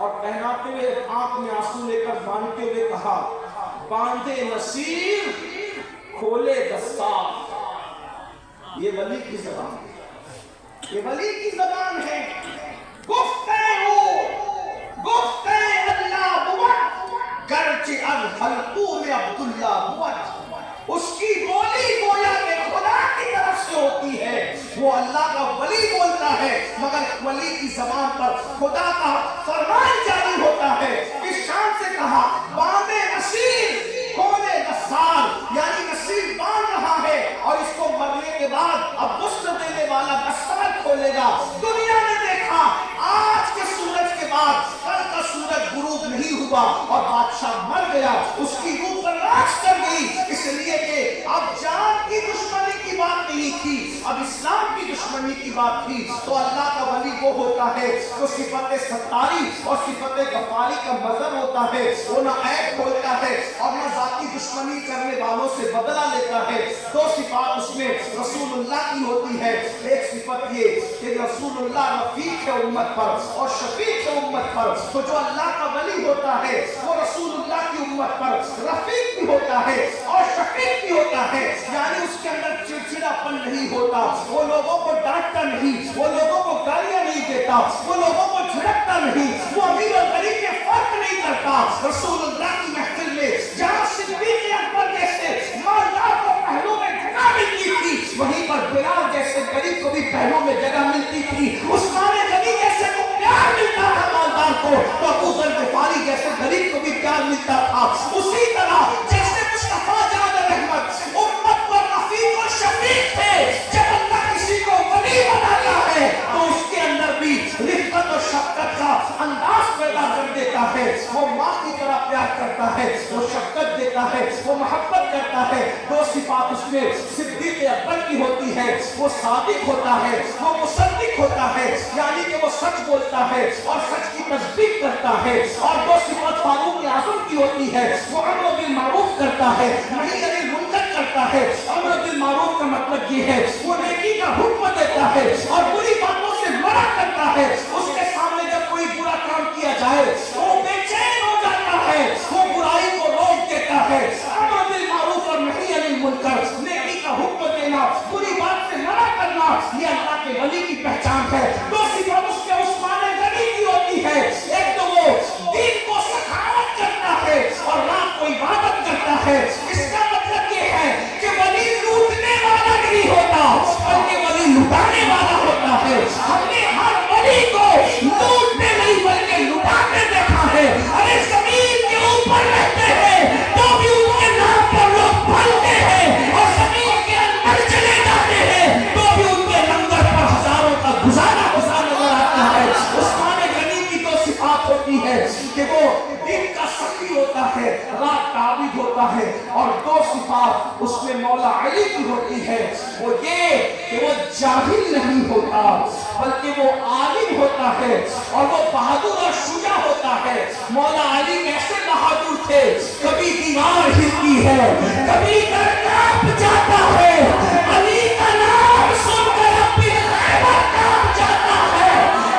اور پہناتے ہوئے آنکھ میں آنسو لے کر باندھتے ہوئے کہا باندھے نصیر کھولے دستار. یہ ولی کی زبان ہے, یہ ولی کی زبان ہے. گفتے اللہ بود گرچہ از حلقوم عبداللہ بود. اس کی بولی گویا کہ خدا کی طرف سے ہوتی ہے, وہ اللہ کا ولی بولتا ہے مگر ولی کی زبان پر خدا کا فرمان جاری ہوتا ہے. اس شان سے کہا باندھے نصیر کھولے دستار, یعنی نصیر باندھ رہا ہے اور اس کو مرنے کے بعد اب غسل دینے والا دستار کھولے گا. دنیا نے دیکھا آج کے سورج کے بعد کل کا سورج غروب نہیں ہوا اور بادشاہ مر گیا, اس کی روح پر راکھ کر گئی, اس لیے کہ اب جان کی دشمنی کی بات نہیں تھی, اب اسلام کی دشمنی کی بات تھی. تو اللہ کا ولی وہ ہوتا ہے جو صفت ستاری اور صفت غفاری کا مظہر ہوتا ہے. وہ نہ عیب کھولتا ہے اور نہ ذاتی دشمنی کرنے والوں سے بدلہ لیتا ہے. دو صفات اس میں رسول اللہ کی ہوتی ہے. ایک صفت یہ کہ رسول اللہ رفیق ہے امت پر اور شفیق ہے امت پر. تو جو اللہ کا ولی ہوتا ہے وہ رسول اللہ کی امت پر رفیق بھی ہوتا ہے اور شفیق بھی ہوتا ہے, یعنی اس کے اندر چڑچڑا پن نہیں ہوتا, وہ لوگوں کو ڈانٹتا نہیں, وہ لوگوں کو گالیاں نہیں دیتا, وہ لوگوں کو جھڑکتا نہیں, وہ امیر اور غریب کے فرق نہیں کرتا. رسول اللہ کی محفل میں جہاں صدیق اکبر جیسے مالدار کو پہلو میں جگہ ملتی تھی, وہیں پر بلال جیسے غریب کو بھی پہلو میں جگہ ملتی تھی. عثمان غنی جیسے کو پیار ملتا تھا مالدار کو, تو ابو ذر غفاری جیسے غریب کو بھی پیار ملتا تھا. اسی طرح جیسے مصطفیٰ جان رحمت امت پر رفیق اور شفیق تھے, جب اللہ کسی کو ولی بناتا ہے تو اس کے اندر بھی رفقت اور شفقت کا انداز پیدا کر دیتا ہے. وہ ماں کی طرح پیار کرتا ہے, وہ شفقت دیتا ہے, وہ محبت کرتا ہے. دو صفات اس میں صدیق اکبر کی ہوتی ہے, وہ صادق ہوتا ہے, وہ مصدق ہوتا ہے, یعنی کہ وہ سچ بولتا ہے اور سچ کی تصدیق کرتا ہے. اور دو صفات فاروق اعظم کی ہوتی ہے, وہ امر بالمعروف کرتا ہے, نہی انل منکر کرتا ہے. امر بالمعروف کا مطلب یہ ہے وہ نیکی کا حکم دیتا ہے اور بری باتوں سے منع کرتا ہے. اس کے سامنے جب کوئی برا کام کیا جائے وہ بے چین ہو جاتا ہے, وہ برائی کو روک دیتا ہے. امر بالمعروف اور نہی انل منکر, نیکی کا حکم دینا, بری بات سے منع کرنا, یہ اللہ کے ولی کی پہچان ہے. دو صفات اس کے عثمان غنی کی ہوتی ہے, ایک تو وہ دین کو سخاوت کرتا ہے اور رات کو عبادت کرتا ہے. اس کا مطلب یہ ہے کہ ولی لوٹنے والا نہیں ہوتا بلکہ ولی لٹانے والا ہوتا ہے. ہم نے ہر ولی کو لوٹنے نہیں بلکہ لٹانے دیکھا ہے. ارے زمین کے اوپر رہتے ہیں تو بھی ان کے نام پر لوگ پھلتے ہیں, اور زمین کے اندر چلے جاتے ہیں تو بھی ان کے لنگر پر ہزاروں کا گزارا نظر آتا ہے. عثمان غنی کی دو صفات ہوتی ہے کہ وہ دن کا سخی ہوتا ہے, رات کا عابد ہوتا ہے. اور دو صفات اس میں مولا علی کی ہوتی ہے, وہ یہ کہ وہ جاہل نہیں ہوتا بلکہ وہ عالم ہوتا ہے اور وہ بہادر اور شجاع ہوتا ہے. مولا علی کیسے بہادر تھے, کبھی دیوار ہلتی ہے, کبھی گھر کانپ جاتا ہے, علی کا نام سن کر اپنی خیبر کانپ جاتا ہے.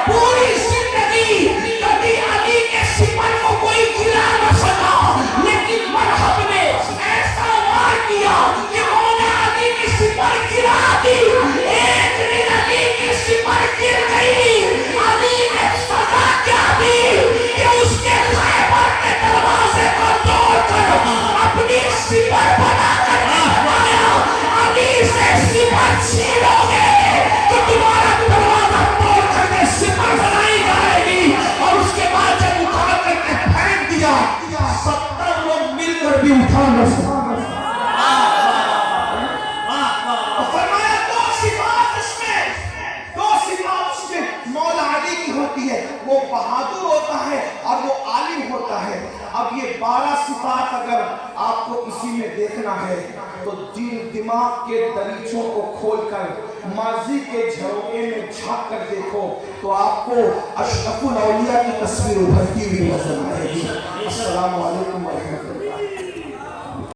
پوری زندگی کبھی علی کے سپر کو کوئی گرا نہ سکا, لیکن مرحب نے ایسا وار کیا کہ مولا علی کی سپر گرا دی. ایک دن علی کی سپر گر گئی, علی نے سزا کیا دی کہ اس کے خیبر کے دروازے کو توڑ کر اپنی سپر بنا کر آیا. علی سے سپر چھینو گے تو تمہارا دروازہ توڑ کر کے سپر بنائی جائے گی. اور اس کے بعد جب اٹھا کر کے پھینک دیا 70 لوگ مل کر بھی اٹھا نہ سکے. اور فرمایا دو صفات اس میں مولا علی کی ہوتی ہے, وہ بہادر ہوتا ہے اور وہ عالم ہوتا ہے. اب یہ 12 صفات اگر آپ کو کسی میں دیکھنا ہے تو دماغ کے دریچوں کو کھول کر ماضی کے جھروکے میں جھانک کر دیکھو تو آپ کو اشرف الاولیاء کی تصویر ابھرتی ہوئی نظر آئے گی. السلام علیکم.